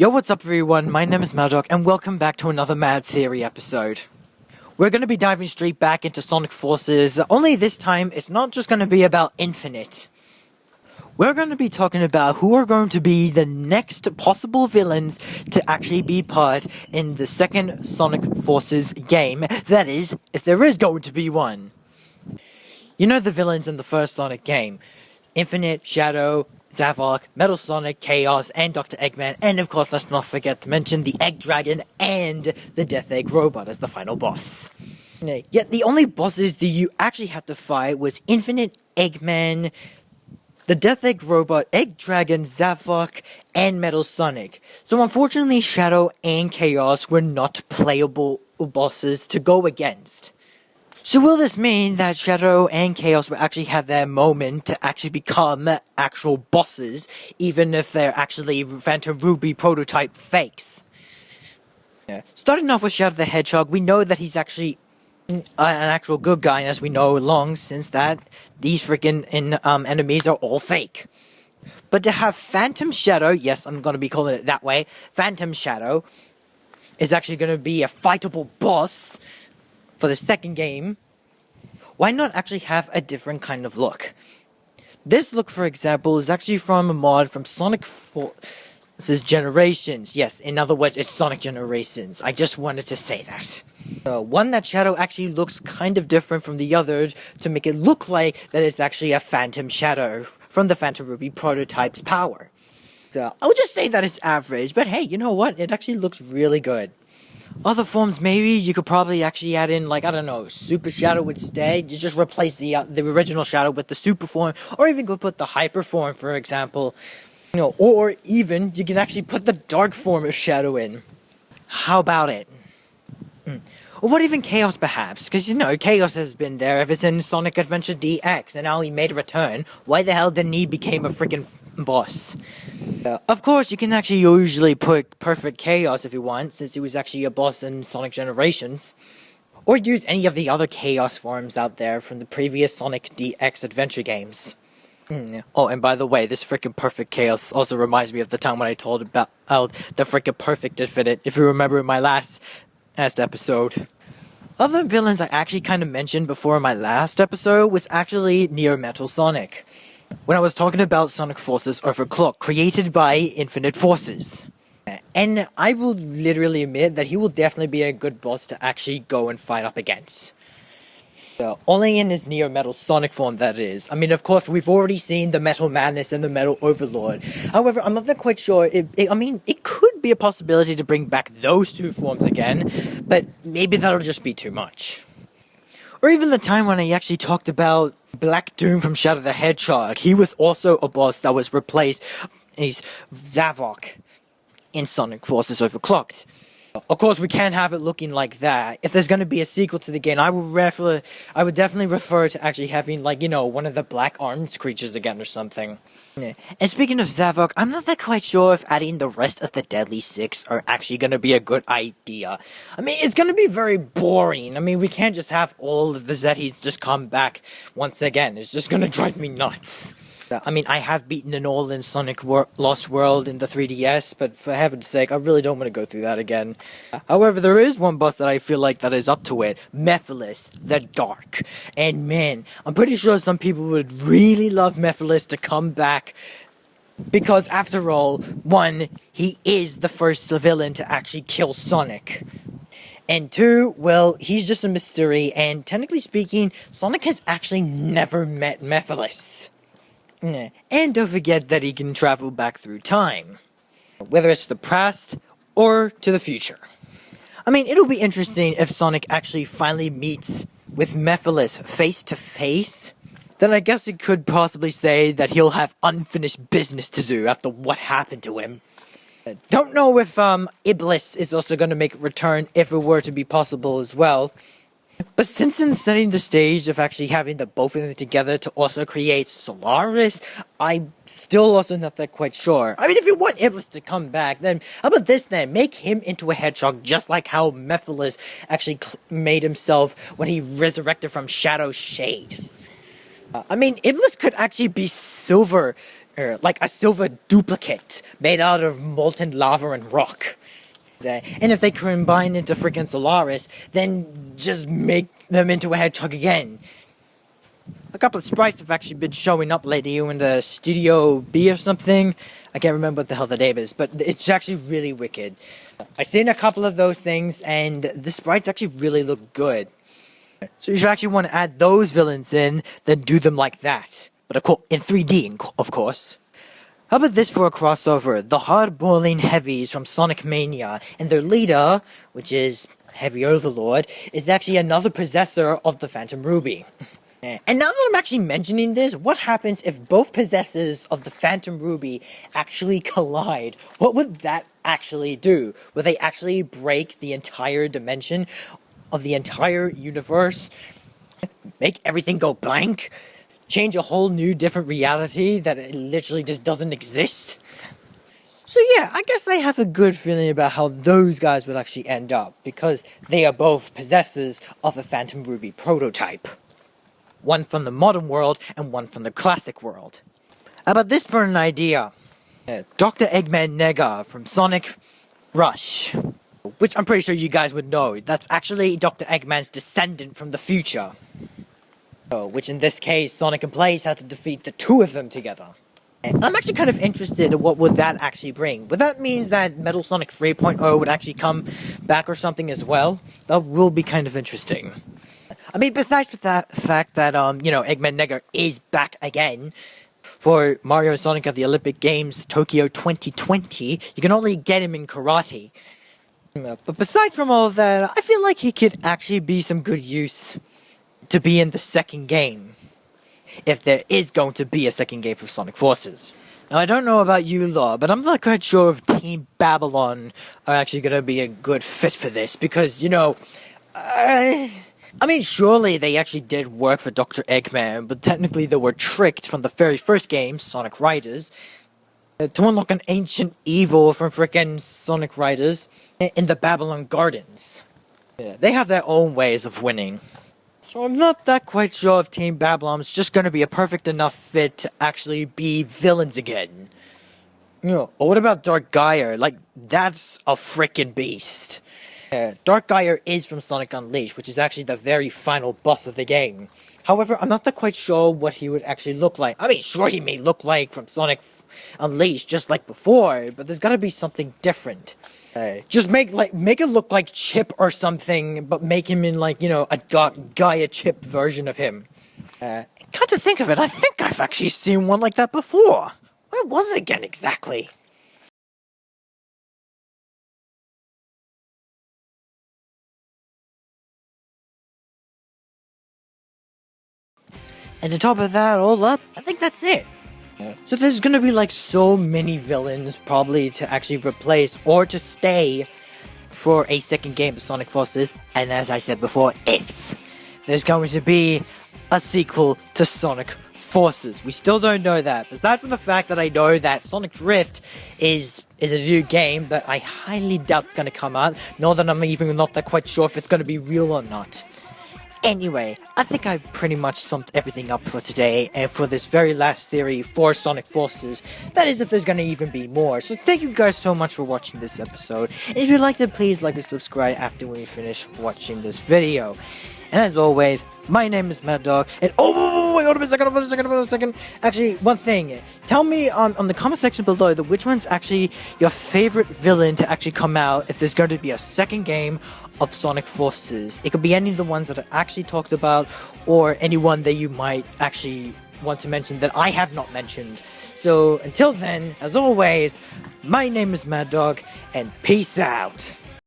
Yo, what's up everyone, my name is Maddock, and welcome back to another Mad Theory episode. We're going to be diving straight back into Sonic Forces, only this time it's not just going to be about Infinite. We're going to be talking about who are going to be the next possible villains to actually be part in the second Sonic Forces game, that is, if there is going to be one. You know the villains in the first Sonic game: Infinite, Shadow, Zavok, Metal Sonic, Chaos, and Dr. Eggman, and of course let's not forget to mention the Egg Dragon and the Death Egg Robot as the final boss. Yet the only bosses that you actually had to fight was Infinite, Eggman, the Death Egg Robot, Egg Dragon, Zavok, and Metal Sonic. So unfortunately Shadow and Chaos were not playable bosses to go against. So will this mean that Shadow and Chaos will actually have their moment to actually become actual bosses, even if they're actually Phantom Ruby prototype fakes? Starting off with Shadow the Hedgehog, we know that he's actually an actual good guy, and as we know long since that, these freaking enemies are all fake. But to have Phantom Shadow, yes, I'm going to be calling it that way, Phantom Shadow is actually going to be a fightable boss for the second game. Why not actually have a different kind of look? This look, for example, is actually from a mod from Sonic Forces Generations. Yes, in other words, it's Sonic Generations. I just wanted to say that. One that Shadow actually looks kind of different from the others to make it look like that it's actually a Phantom Shadow from the Phantom Ruby prototype's power. So I would just say that it's average, but hey, you know what? It actually looks really good. Other forms, maybe you could probably actually add in, like, I don't know, Super Shadow instead. You just replace the original Shadow with the Super form, or even go put the Hyper form, for example. Or even you can actually put the Dark form of Shadow in. How about it? Or what even Chaos, perhaps? Because, Chaos has been there ever since Sonic Adventure DX, and now he made a return. Why the hell didn't he become a freaking boss? Of course, you can actually usually put Perfect Chaos if you want, since he was actually a boss in Sonic Generations. Or use any of the other Chaos forms out there from the previous Sonic DX adventure games. Oh, and by the way, this freaking Perfect Chaos also reminds me of the time when I told about the freaking Perfect Infinite, if you remember in my last episode. Other villains I actually kind of mentioned before in my last episode was actually Near Metal Sonic, when I was talking about Sonic Forces Overclock, created by Infinite Forces. And I will literally admit that he will definitely be a good boss to actually go and fight up against. Only in his Neo Metal Sonic form, that is. I mean, of course, we've already seen the Metal Madness and the Metal Overlord. However, I'm not quite sure. It could be a possibility to bring back those two forms again, but maybe that'll just be too much. Or even the time when I actually talked about Black Doom from Shadow the Hedgehog. He was also a boss that was replaced. He's Zavok in Sonic Forces Overclocked. Of course, we can't have it looking like that. If there's going to be a sequel to the game, I would definitely refer to actually having, one of the Black Arms creatures again or something. And speaking of Zavok, I'm not quite sure if adding the rest of the Deadly Six are actually going to be a good idea. I mean, it's going to be very boring. I mean, we can't just have all of the Zetis just come back once again. It's just going to drive me nuts. I mean, I have beaten it all in Sonic Lost World in the 3DS, but for heaven's sake, I really don't want to go through that again. However, there is one boss that I feel like that is up to it. Mephiles, the Dark. And man, I'm pretty sure some people would really love Mephiles to come back, because after all, one, he is the first villain to actually kill Sonic. And two, well, he's just a mystery, and technically speaking, Sonic has actually never met Mephiles. And don't forget that he can travel back through time, whether it's the past or to the future. I mean, it'll be interesting if Sonic actually finally meets with Mephiles face to face. Then I guess you could possibly say that he'll have unfinished business to do after what happened to him. Don't know if Iblis is also going to make a return if it were to be possible as well. But since in setting the stage of actually having the both of them together to also create Solaris, I'm still also not quite sure. I mean, if you want Iblis to come back, then how about this then? Make him into a hedgehog, just like how Mephiles actually made himself when he resurrected from Shadow Shade. I mean, Iblis could actually be Silver like a silver duplicate made out of molten lava and rock. And if they combine into freaking Solaris, then just make them into a hedgehog again. A couple of sprites have actually been showing up lately in the Studio B or something. I can't remember what the hell the name is, but it's actually really wicked. I've seen a couple of those things, and the sprites actually really look good. So if you actually want to add those villains in, then do them like that. But of course, in 3D, of course. How about this for a crossover? The hard-boiling heavies from Sonic Mania, and their leader, which is Heavy Overlord, is actually another possessor of the Phantom Ruby. And now that I'm actually mentioning this, what happens if both possessors of the Phantom Ruby actually collide? What would that actually do? Would they actually break the entire dimension of the entire universe? Make everything go blank? Change a whole new different reality that it literally just doesn't exist? So yeah, I guess I have a good feeling about how those guys would actually end up, because they are both possessors of a Phantom Ruby prototype. One from the modern world, and one from the classic world. How about this for an idea? Dr. Eggman Nega from Sonic Rush. Which I'm pretty sure you guys would know. That's actually Dr. Eggman's descendant from the future. Which in this case, Sonic and Blaze had to defeat the two of them together. And I'm actually kind of interested in what would that actually bring. Would that mean that Metal Sonic 3.0 would actually come back or something as well? That will be kind of interesting. I mean, besides the fact that, Eggman Nega is back again for Mario and Sonic at the Olympic Games Tokyo 2020, you can only get him in karate. But besides from all of that, I feel like he could actually be some good use to be in the second game, if there is going to be a second game for Sonic Forces. Now, I don't know about you, Law, but I'm not quite sure if Team Babylon are actually going to be a good fit for this, because, I mean, surely they actually did work for Dr. Eggman, but technically they were tricked from the very first game, Sonic Riders, to unlock an ancient evil from frickin' Sonic Riders in the Babylon Gardens. Yeah, they have their own ways of winning. So I'm not that quite sure if Team Babylon's just gonna be a perfect enough fit to actually be villains again. Or what about Dark Gaia? Like, that's a frickin' beast. Dark Gaia is from Sonic Unleashed, which is actually the very final boss of the game. However, I'm not that quite sure what he would actually look like. I mean, sure, he may look like from Sonic Unleashed, just like before, but there's gotta be something different. Just make it look like Chip or something, but make him in, a Dark Gaia Chip version of him. Come to think of it, I think I've actually seen one like that before. Where was it again, exactly? And to top of that all up, I think that's it. So there's gonna be so many villains probably to actually replace or to stay for a second game of Sonic Forces. And as I said before, if there's going to be a sequel to Sonic Forces. We still don't know that. Aside from the fact that I know that Sonic Drift is a new game that I highly doubt is gonna come out. Nor that I'm even not that quite sure if it's gonna be real or not. Anyway, I think I've pretty much summed everything up for today, and for this very last theory for Sonic Forces, that is if there's gonna even be more. So thank you guys so much for watching this episode, and if you liked it, please like and subscribe after we finish watching this video. And as always, my name is Mad Dog, and wait, hold on a second. Actually, one thing, tell me on the comment section below which one's actually your favorite villain to actually come out if there's going to be a second game of Sonic Forces. It could be any of the ones that I actually talked about, or anyone that you might actually want to mention that I have not mentioned. So until then, as always, my name is Mad Dog, and peace out.